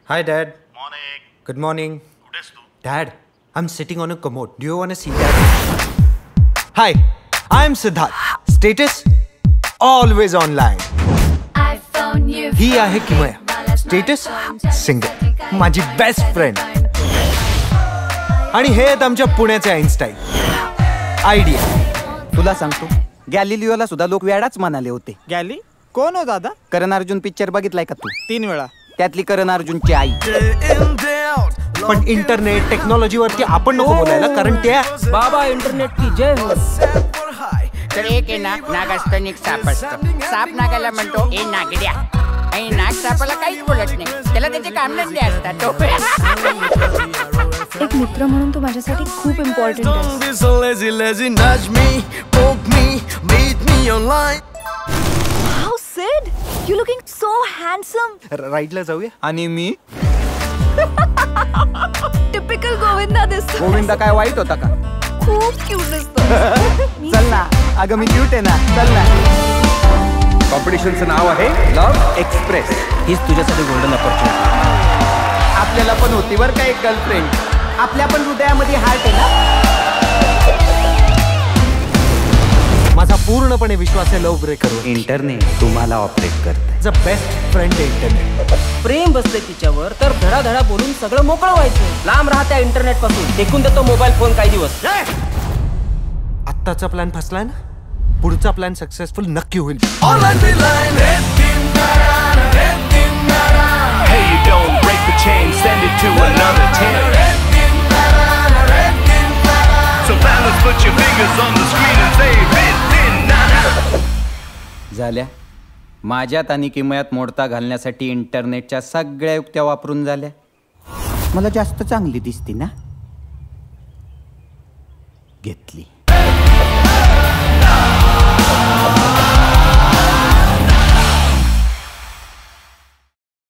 Hi, Dad. Morning. Good morning. कुठेस Tu? Dad, I'm sitting on a commode. Do you want to see that? Hi, I'm Siddharth. Status? Always online. ही आहे किमया. Status? Single. माझी best friend. आणि हे आहेत आमच्या पुण्याचे Einstein. Idea. तुला सांगतो, गॅलिलिओला सुद्धा लोक वेडाच म्हणाले होते. गॅली कोण हो दादा? करण अर्जुन पिक्चर बघितलाय का तू? 3 वेळा. त्यातली करण अर्जुनची आई. पण इंटरनेट टेक्नॉलॉजीवरती आपण नको बोलायला, कारण त्या बाबा इंटरनेट की जय हो. तर एक आहे ना, नाग असतं आणि एक साप असतं. साप नागाला म्हणतो ए नागड्या, आणि नाग सापाला काहीच बोलत नाही. त्याला त्याचे कामधंदे असतात. एक मित्र म्हणून तू माझ्यासाठी खूप इम्पॉर्टंट आहेस. Wow, Sid, you looking so handsome. राईडला जाऊया. आणि मी Typical गोविंदा दिसतो. गोविंदा काय वाईट होता का? खूप क्यूट दिसतो. चल ना, अगं मी क्यूट आहे ना, चल ना. कॉम्पिटिशनचं नाव आहे लव्ह एक्सप्रेस. हीच तुझ्यासाठी गोल्डन अपॉर्च्युनिटी. आपल्याला पण होती बरं का एक गर्लफ्रेंड. आपल्या पण हृदयामध्ये हार्ट आहे ना. माझा पूर्णपणे विश्वास आहे लव्ह ब्रेकरवर. इंटरनेट तुम्हाला ऑपरेट करते. द बेस्ट फ्रेंड आहे इंटरनेट. प्रेम बसले तिच्यावर तर धडाधडा बोलून सगळं मोकळं व्हायचं. लांब राहत्या इंटरनेट पासून. टेकून देतो मोबाईल फोन काही दिवस. आत्ताचा प्लॅन फसलाय ना, पुढचा प्लॅन सक्सेसफुल नक्की होईल. Hey, you don't break the chain, send it to another 10. So fellas, put your fingers on the screen and say झाल्या. माझ्यात आणि किमयात मोडता घालण्यासाठी इंटरनेटच्या सगळ्या युक्त्या वापरून झाल्या. मला जास्त चांगली दिसती ना, घेतली.